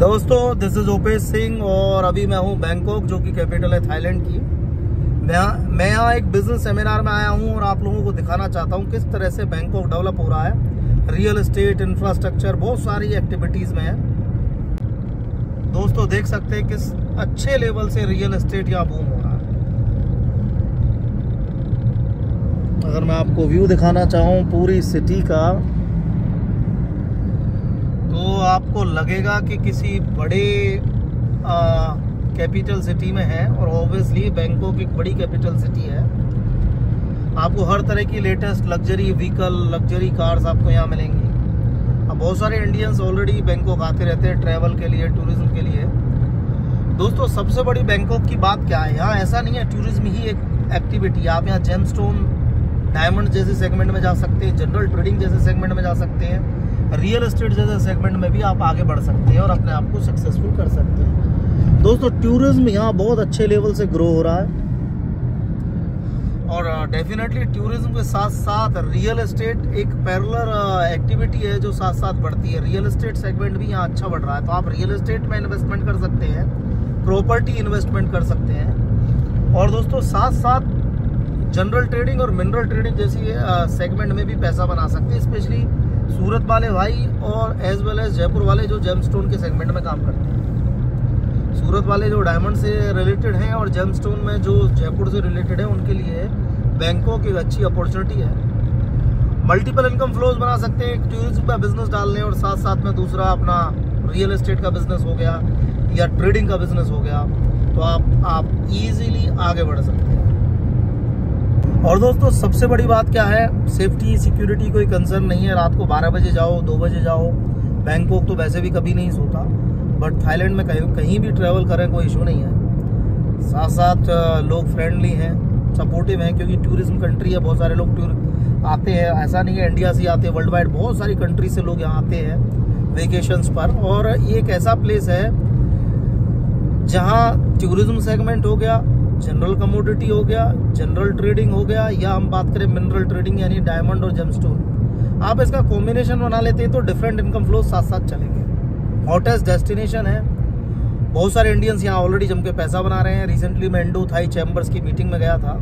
दोस्तों this is ओपेश Singh और अभी मैं हूं बैंकॉक, जो कि कैपिटल है थाईलैंड की। मैं यहाँ एक बिजनेस सेमिनार में आया हूं और आप लोगों को दिखाना चाहता हूं किस तरह से बैंकॉक डेवलप हो रहा है। रियल एस्टेट, इंफ्रास्ट्रक्चर, बहुत सारी एक्टिविटीज में है। दोस्तों देख सकते हैं किस अच्छे लेवल से रियल एस्टेट यहाँ बूम हो रहा है। अगर मैं आपको व्यू दिखाना चाहूँ पूरी सिटी का, तो आपको लगेगा कि किसी बड़े कैपिटल सिटी में है। और ऑब्वियसली बैंकॉक एक बड़ी कैपिटल सिटी है। आपको हर तरह की latest luxury vehicle, luxury cars आपको यहाँ मिलेंगी। अब बहुत सारे इंडियंस ऑलरेडी बैंकॉक आते रहते हैं ट्रैवल के लिए, टूरिज्म के लिए। दोस्तों सबसे बड़ी बैंकॉक की बात क्या है, यहाँ ऐसा नहीं है टूरिज्म ही एक एक्टिविटी। आप यहाँ जेमस्टोन, डायमंड जैसे सेगमेंट में जा सकते हैं, जनरल ट्रेडिंग जैसे सेगमेंट में जा सकते हैं, रियल एस्टेट जैसे सेगमेंट में भी आप आगे बढ़ सकते हैं और अपने आप को सक्सेसफुल कर सकते हैं। दोस्तों टूरिज्म यहाँ बहुत अच्छे लेवल से ग्रो हो रहा है और डेफिनेटली टूरिज्म के साथ साथ रियल एस्टेट एक पैरेलल एक्टिविटी है जो साथ साथ बढ़ती है। रियल एस्टेट सेगमेंट भी यहाँ अच्छा बढ़ रहा है, तो आप रियल एस्टेट में इन्वेस्टमेंट कर सकते हैं, प्रॉपर्टी इन्वेस्टमेंट कर सकते हैं। और दोस्तों साथ साथ जनरल ट्रेडिंग और मिनरल ट्रेडिंग जैसी सेगमेंट में भी पैसा बना सकते हैं, स्पेशली सूरत वाले भाई और एज वेल एज जयपुर वाले जो जेमस्टोन के सेगमेंट में काम करते हैं। सूरत वाले जो डायमंड से रिलेटेड हैं और जेमस्टोन में जो जयपुर से रिलेटेड है, उनके लिए बैंकॉक एक अच्छी अपॉर्चुनिटी है। मल्टीपल इनकम फ्लोज बना सकते हैं, टूरिज्म का बिजनेस डाल लें और साथ साथ में दूसरा अपना रियल एस्टेट का बिजनेस हो गया या ट्रेडिंग का बिजनेस हो गया, तो आप इजीली आगे बढ़ सकते हैं। और दोस्तों सबसे बड़ी बात क्या है, सेफ्टी सिक्योरिटी कोई कंसर्न नहीं है। रात को 12 बजे जाओ, 2 बजे जाओ, बैंकॉक तो वैसे भी कभी नहीं सोता, बट थाईलैंड में कहीं भी ट्रैवल करें कोई इशू नहीं है। साथ साथ लोग फ्रेंडली हैं, सपोर्टिव हैं, क्योंकि टूरिज्म कंट्री है। बहुत सारे लोग टूर आते हैं, ऐसा नहीं है इंडिया से आते हैं, वर्ल्ड वाइड बहुत सारी कंट्री से लोग यहाँ आते हैं वेकेशंस पर। और ये एक ऐसा प्लेस है जहाँ टूरिज्म सेगमेंट हो गया, जनरल कमोडिटी हो गया, जनरल ट्रेडिंग हो गया, या हम बात करें मिनरल ट्रेडिंग यानी डायमंड और जेमस्टोन, आप इसका कॉम्बिनेशन बना लेते हैं तो डिफरेंट इनकम फ्लो साथ साथ चलेंगे। हॉटेस्ट डेस्टिनेशन है, बहुत सारे इंडियंस यहाँ ऑलरेडी जम के पैसा बना रहे हैं। रिसेंटली मैं इंडो थाई चैम्बर्स की मीटिंग में गया था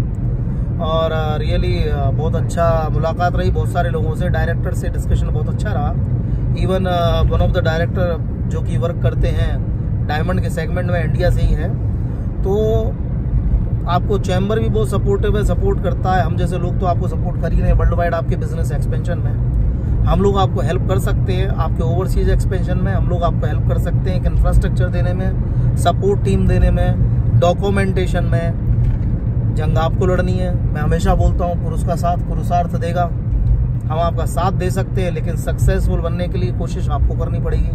और रियली बहुत अच्छा मुलाकात रही बहुत सारे लोगों से। डायरेक्टर से डिस्कशन बहुत अच्छा रहा। Even one of the director जो कि वर्क करते हैं डायमंड के सेगमेंट में, इंडिया से ही है। तो आपको चैम्बर भी बहुत सपोर्टिव है, सपोर्ट करता है। हम जैसे लोग तो आपको सपोर्ट कर ही रहे हैं वर्ल्ड वाइड आपके बिजनेस एक्सपेंशन में। हम लोग आपको हेल्प कर सकते हैं आपके ओवरसीज एक्सपेंशन में। हम लोग आपको हेल्प कर सकते हैं इंफ्रास्ट्रक्चर देने में, सपोर्ट टीम देने में, डॉक्यूमेंटेशन में। जंग आपको लड़नी है, मैं हमेशा बोलता हूँ पुरुष का साथ पुरुषार्थ देगा। हम आपका साथ दे सकते हैं, लेकिन सक्सेसफुल बनने के लिए कोशिश आपको करनी पड़ेगी।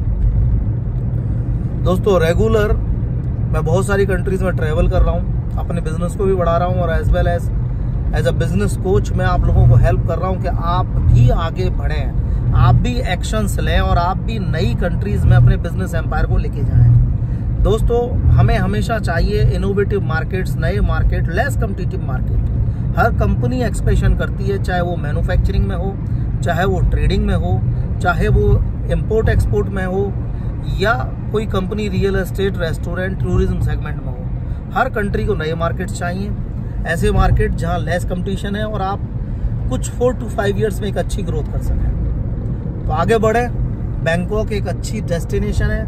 दोस्तों रेगुलर मैं बहुत सारी कंट्रीज में ट्रैवल कर रहा हूँ, अपने बिजनेस को भी बढ़ा रहा हूँ और as well as a business coach मैं आप लोगों को हेल्प कर रहा हूँ कि आप भी आगे बढ़ें, आप भी एक्शंस लें और आप भी नई कंट्रीज में अपने बिजनेस एम्पायर को लेके जाएं। दोस्तों हमें हमेशा चाहिए इनोवेटिव मार्केट्स, नए मार्केट, लेस कम्पिटिटिव मार्केट। हर कंपनी एक्सपेंशन करती है, चाहे वो मैन्युफैक्चरिंग में हो, चाहे वो ट्रेडिंग में हो, चाहे वो इम्पोर्ट एक्सपोर्ट में हो, या कोई company real estate, restaurant, tourism segment में हो। हर कंट्री को नए मार्केट चाहिए, ऐसे मार्केट जहां लेस कंपटीशन है और आप कुछ 4 to 5 इयर्स में एक अच्छी ग्रोथ कर सकें। तो आगे बढ़े। बैंकॉक एक अच्छी डेस्टिनेशन है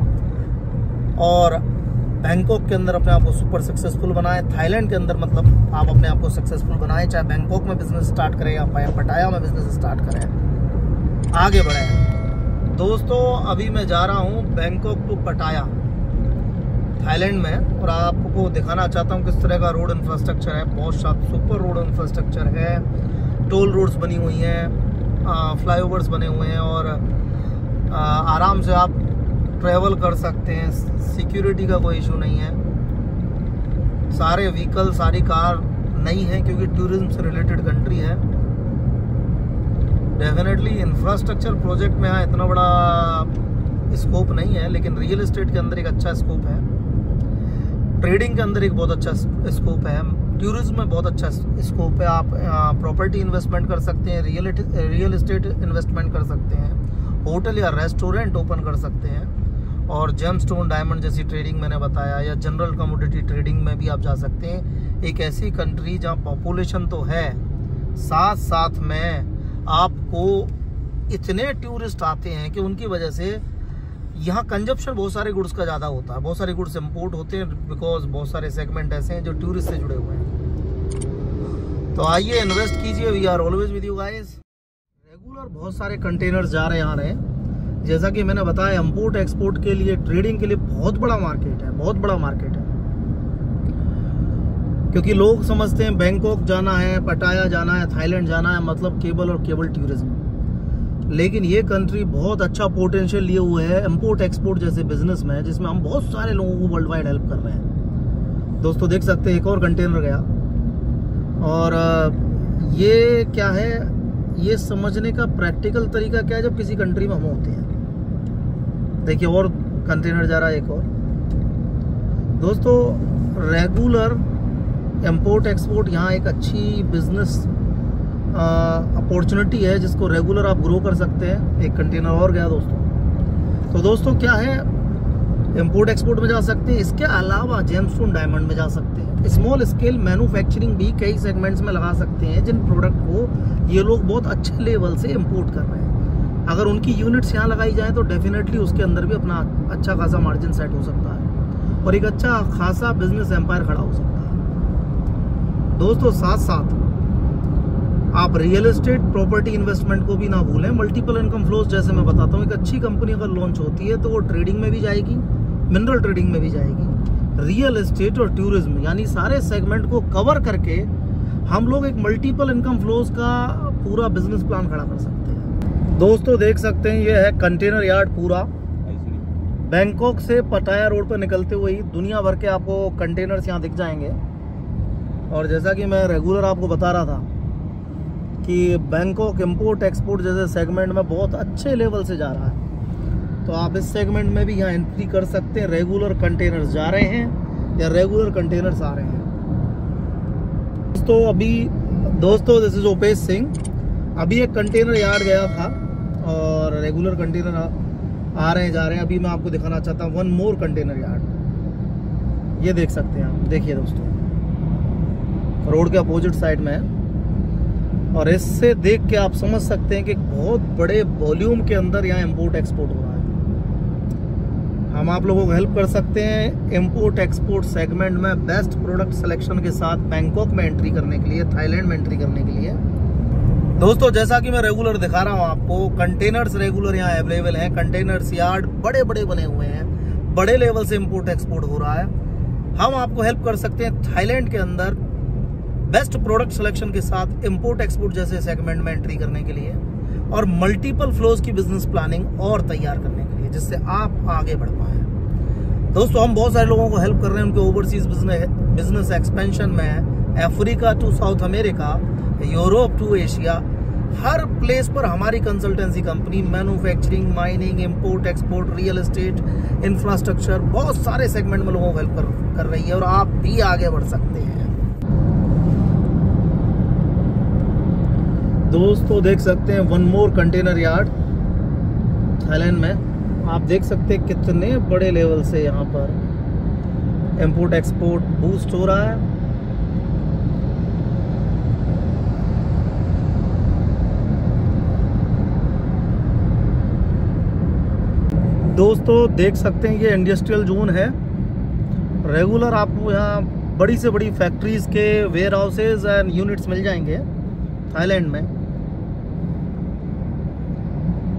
और बैंकॉक के अंदर अपने आप को सुपर सक्सेसफुल बनाएं। थाईलैंड के अंदर मतलब आप अपने आप को सक्सेसफुल बनाएं, चाहे बैंकॉक में बिजनेस स्टार्ट करें या पटाया में बिजनेस स्टार्ट करें, आगे बढ़ें। दोस्तों अभी मैं जा रहा हूँ बैंकॉक टू पटाया थाईलैंड में और आपको दिखाना चाहता हूँ किस तरह का रोड इंफ्रास्ट्रक्चर है। बहुत सुपर रोड इंफ्रास्ट्रक्चर है, टोल रोड्स बनी हुई हैं, फ्लाईओवर्स बने हुए हैं और आराम से आप ट्रैवल कर सकते हैं। सिक्योरिटी का कोई इशू नहीं है। सारे व्हीकल, सारी कार नई हैं क्योंकि टूरिज्म से रिलेटेड कंट्री है। डेफिनेटली इंफ्रास्ट्रक्चर प्रोजेक्ट में यहाँ इतना बड़ा स्कोप नहीं है, लेकिन रियल एस्टेट के अंदर एक अच्छा स्कोप है, ट्रेडिंग के अंदर एक बहुत अच्छा स्कोप है, टूरिज्म में बहुत अच्छा स्कोप है। आप प्रॉपर्टी इन्वेस्टमेंट कर सकते हैं, रियल एस्टेट इन्वेस्टमेंट कर सकते हैं, होटल या रेस्टोरेंट ओपन कर सकते हैं और जेमस्टोन डायमंड जैसी ट्रेडिंग मैंने बताया, या जनरल कमोडिटी ट्रेडिंग में भी आप जा सकते हैं। एक ऐसी कंट्री जहाँ पॉपुलेशन तो है, साथ साथ में आपको इतने टूरिस्ट आते हैं कि उनकी वजह से यहाँ कंजप्शन बहुत सारे गुड्स का ज़्यादा होता है। बहुत सारे गुड्स इंपोर्ट होते हैं बिकॉज बहुत सारे सेगमेंट ऐसे हैं जो टूरिस्ट से जुड़े हुए हैं। तो आइए इन्वेस्ट कीजिए, we are always with you guys. Regular बहुत सारे कंटेनर्स जा रहे आ रहे हैं। जैसा कि मैंने बताया, इंपोर्ट एक्सपोर्ट के लिए, ट्रेडिंग के लिए बहुत बड़ा मार्केट है, बहुत बड़ा मार्केट है। क्योंकि लोग समझते हैं बैंकॉक जाना है, पटाया जाना है, थाईलैंड जाना है, मतलब केवल और केवल टूरिज्म। लेकिन ये कंट्री बहुत अच्छा पोटेंशियल लिए हुए है इंपोर्ट एक्सपोर्ट जैसे बिजनेस में, जिसमें हम बहुत सारे लोगों को वर्ल्ड वाइड हेल्प कर रहे हैं। दोस्तों देख सकते हैं एक और कंटेनर गया, और ये क्या है, ये समझने का प्रैक्टिकल तरीका क्या है जब किसी कंट्री में हम होते हैं। देखिए और कंटेनर जा रहा है एक और। दोस्तों रेगुलर इंपोर्ट एक्सपोर्ट यहाँ एक अच्छी बिजनेस अपॉर्चुनिटी है जिसको रेगुलर आप ग्रो कर सकते हैं। एक कंटेनर और गया दोस्तों। तो दोस्तों क्या है, इंपोर्ट एक्सपोर्ट में जा सकते हैं, इसके अलावा जेमस्टोन डायमंड में जा सकते हैं। स्मॉल स्केल मैन्युफैक्चरिंग भी कई सेगमेंट्स में लगा सकते हैं, जिन प्रोडक्ट को ये लोग बहुत अच्छे लेवल से इंपोर्ट कर रहे हैं। अगर उनकी यूनिट्स यहाँ लगाई जाए तो डेफिनेटली उसके अंदर भी अपना अच्छा खासा मार्जिन सेट हो सकता है और एक अच्छा खासा बिजनेस एम्पायर खड़ा हो सकता है। दोस्तों साथ साथ आप रियल एस्टेट प्रॉपर्टी इन्वेस्टमेंट को भी ना भूलें। मल्टीपल इनकम फ्लोज जैसे मैं बताता हूँ, एक अच्छी कंपनी अगर लॉन्च होती है तो वो ट्रेडिंग में भी जाएगी, मिनरल ट्रेडिंग में भी जाएगी, रियल एस्टेट और टूरिज्म, यानी सारे सेगमेंट को कवर करके हम लोग एक मल्टीपल इनकम फ्लोज का पूरा बिजनेस प्लान खड़ा कर सकते हैं। दोस्तों देख सकते हैं ये है कंटेनर यार्ड पूरा, बैंकॉक से पटाया रोड पर निकलते हुए ही दुनिया भर के आपको कंटेनर्स यहाँ दिख जाएंगे। और जैसा कि मैं रेगुलर आपको बता रहा था कि बैंकॉक इंपोर्ट एक्सपोर्ट जैसे सेगमेंट में बहुत अच्छे लेवल से जा रहा है, तो आप इस सेगमेंट में भी यहाँ एंट्री कर सकते हैं। रेगुलर कंटेनर्स जा रहे हैं या रेगुलर कंटेनर्स आ रहे हैं। दोस्तों दिस इज ओपेश सिंह। अभी एक कंटेनर यार्ड गया था और रेगुलर कंटेनर आ रहे हैं जा रहे हैं। अभी मैं आपको दिखाना चाहता हूँ वन मोर कंटेनर यार्ड। ये देख सकते हैं आप, देखिए दोस्तों रोड के अपोजिट साइड में है, और इससे देख के आप समझ सकते हैं कि बहुत बड़े वॉल्यूम के अंदर यहाँ इंपोर्ट एक्सपोर्ट हो रहा है। हम आप लोगों को हेल्प कर सकते हैं इंपोर्ट एक्सपोर्ट सेगमेंट में बेस्ट प्रोडक्ट सिलेक्शन के साथ बैंकॉक में एंट्री करने के लिए, थाईलैंड में एंट्री करने के लिए। दोस्तों जैसा कि मैं रेगुलर दिखा रहा हूँ आपको, कंटेनर्स रेगुलर यहाँ अवेलेबल हैं। कंटेनर्स यार्ड बड़े बड़े बने हुए हैं, बड़े लेवल से इंपोर्ट एक्सपोर्ट हो रहा है। हम आपको हेल्प कर सकते हैं थाईलैंड के अंदर बेस्ट प्रोडक्ट सिलेक्शन के साथ इंपोर्ट एक्सपोर्ट जैसे सेगमेंट में एंट्री करने के लिए, और मल्टीपल फ्लोज की बिजनेस प्लानिंग और तैयार करने के लिए, जिससे आप आगे बढ़ पाए। दोस्तों हम बहुत सारे लोगों को हेल्प कर रहे हैं उनके ओवरसीज बिजनेस एक्सपेंशन में, Africa to South America, Europe to Asia, हर प्लेस पर हमारी consultancy company manufacturing, mining, import export, real estate, infrastructure, बहुत सारे सेगमेंट में लोगों को हेल्प कर रही है, और आप भी आगे बढ़ सकते हैं। दोस्तों देख सकते हैं one more container yard Thailand में। आप देख सकते हैं कितने बड़े लेवल से यहाँ पर इंपोर्ट एक्सपोर्ट बूस्ट हो रहा है। दोस्तों देख सकते हैं ये इंडस्ट्रियल जोन है। रेगुलर आपको यहाँ बड़ी से बड़ी फैक्ट्रीज के वेयर हाउसेज एंड यूनिट्स मिल जाएंगे थाईलैंड में।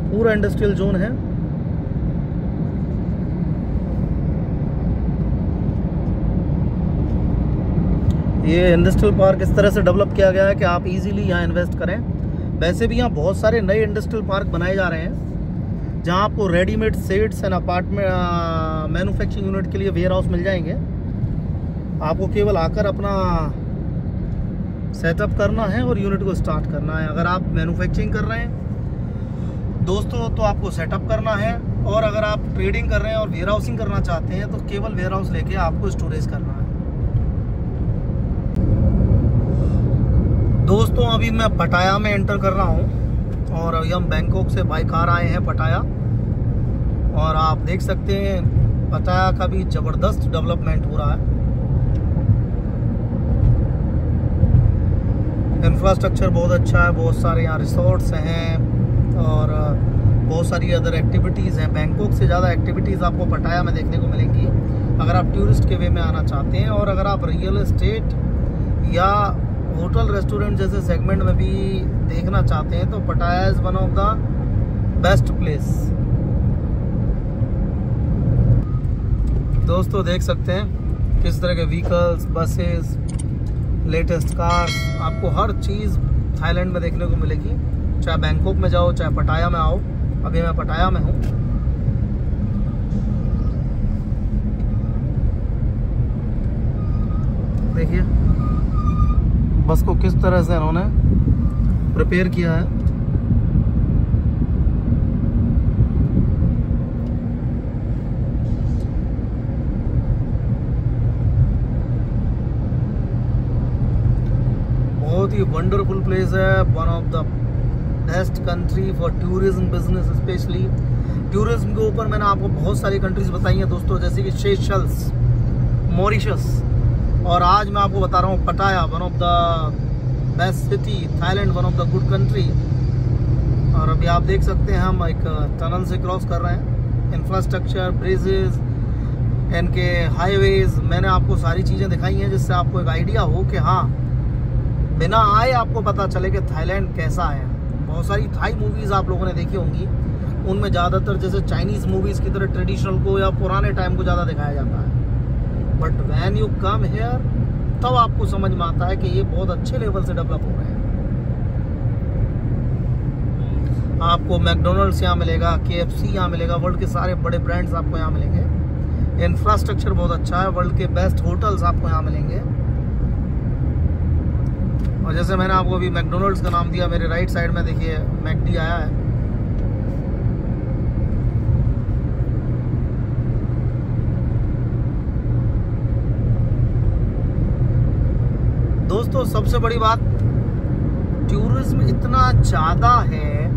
पूरा इंडस्ट्रियल जोन है। ये इंडस्ट्रियल पार्क इस तरह से डेवलप किया गया है कि आप इजीली यहाँ इन्वेस्ट करें। वैसे भी यहाँ बहुत सारे नए इंडस्ट्रियल पार्क बनाए जा रहे हैं जहाँ आपको readymade sets and apartment manufacturing unit के लिए वेयर हाउस मिल जाएंगे। आपको केवल आकर अपना सेटअप करना है और यूनिट को स्टार्ट करना है। अगर आप मैन्युफैक्चरिंग कर रहे हैं दोस्तों तो आपको सेटअप करना है, और अगर आप ट्रेडिंग कर रहे हैं और वेयर हाउसिंग करना चाहते हैं तो केवल वेयर हाउस लेके आपको स्टोरेज करना है। दोस्तों अभी मैं पटाया में एंटर कर रहा हूँ, और अभी हम बैंकॉक से बाई कार आए हैं पटाया, और आप देख सकते हैं पटाया का भी ज़बरदस्त डेवलपमेंट हो रहा है। इंफ्रास्ट्रक्चर बहुत अच्छा है, बहुत सारे यहाँ रिसोर्ट्स हैं और बहुत सारी अदर एक्टिविटीज़ हैं। बैंकॉक से ज़्यादा एक्टिविटीज़ आपको पटाया में देखने को मिलेंगी अगर आप टूरिस्ट के वे में आना चाहते हैं। और अगर आप रियल एस्टेट या होटल रेस्टोरेंट जैसे सेगमेंट में भी देखना चाहते हैं तो पटाया is one of the best place. दोस्तों देख सकते हैं किस तरह के व्हीकल्स, बसेस, लेटेस्ट कार्स, आपको हर चीज़ थाईलैंड में देखने को मिलेगी, चाहे बैंकॉक में जाओ चाहे पटाया में आओ। अभी मैं पटाया में हूँ। देखिए बस को किस तरह से इन्होंने प्रिपेयर किया है। बहुत ही वंडरफुल प्लेस है, one of the best country for tourism business. Specially tourism के ऊपर मैंने आपको बहुत सारी कंट्रीज बताई हैं दोस्तों, जैसे कि सेशल्स, मॉरिशस, और आज मैं आपको बता रहा हूँ पटाया, one of the best city, Thailand one of the good country. और अभी आप देख सकते हैं हम एक टनल से क्रॉस कर रहे हैं। इंफ्रास्ट्रक्चर, ब्रिजेस, इनके हाईवेज, मैंने आपको सारी चीज़ें दिखाई हैं जिससे आपको एक आइडिया हो कि हाँ बिना आए आपको पता चले कि थाईलैंड कैसा है। बहुत सारी थाई मूवीज़ आप लोगों ने देखी होंगी, उनमें ज़्यादातर जैसे चाइनीज़ मूवीज़ की तरह ट्रेडिशनल को या पुराने टाइम को ज़्यादा दिखाया जाता है। But when you come here तब आपको समझ में आता है कि ये बहुत अच्छे लेवल से डेवलप हो रहे हैं। आपको मैकडोनल्ड्स यहाँ मिलेगा, KFC यहाँ मिलेगा, वर्ल्ड के सारे बड़े ब्रांड्स आपको यहाँ मिलेंगे। इंफ्रास्ट्रक्चर बहुत अच्छा है, वर्ल्ड के बेस्ट होटल्स आपको यहाँ मिलेंगे। और जैसे मैंने आपको अभी मैकडोनल्ड्स का नाम दिया, मेरे राइट साइड में देखिए मैकडी आया है। दोस्तों सबसे बड़ी बात, टूरिज्म इतना ज़्यादा है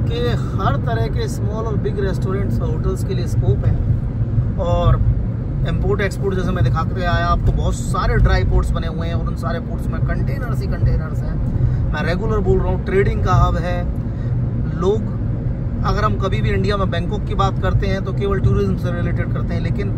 कि हर तरह के स्मॉल और बिग रेस्टोरेंट्स और होटल्स के लिए स्कोप है। और इम्पोर्ट एक्सपोर्ट जैसे मैं दिखाते आया आपको, बहुत सारे ड्राई पोर्ट्स बने हुए हैं और उन सारे पोर्ट्स में कंटेनर्स ही कंटेनर्स हैं। मैं रेगुलर बोल रहा हूँ, ट्रेडिंग का हब है। लोग, अगर हम कभी भी इंडिया में बैंकॉक की बात करते हैं तो केवल टूरिज्म से रिलेटेड करते हैं, लेकिन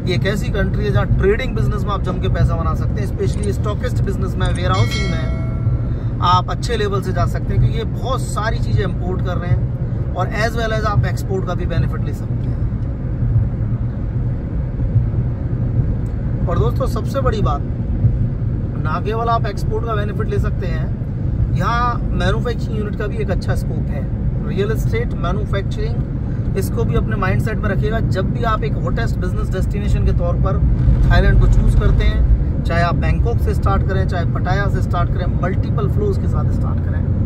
ये एक ऐसी कंट्री है जहाँ ट्रेडिंग बिजनेस में आप जम के पैसा बना सकते हैं। स्पेशली स्टॉकिस्ट बिजनेस में, वेयर हाउसिंग में आप अच्छे लेवल से जा सकते हैं, क्योंकि ये बहुत सारी चीज़ें इम्पोर्ट कर रहे हैं और एज वेल एज आप एक्सपोर्ट का भी बेनिफिट ले सकते हैं। और दोस्तों सबसे बड़ी बात, ना केवल आप एक्सपोर्ट का बेनिफिट ले सकते हैं, यहाँ मैन्युफैक्चरिंग यूनिट का भी एक अच्छा स्कोप है। रियल एस्टेट, मैन्युफैक्चरिंग, इसको भी अपने माइंडसेट में रखिएगा। जब भी आप एक हॉटेस्ट बिजनेस डेस्टिनेशन के तौर पर थाईलैंड को चूज करते हैं, चाहे आप बैंकॉक से स्टार्ट करें, चाहे पटाया से स्टार्ट करें, मल्टीपल फ्लोज के साथ स्टार्ट करें,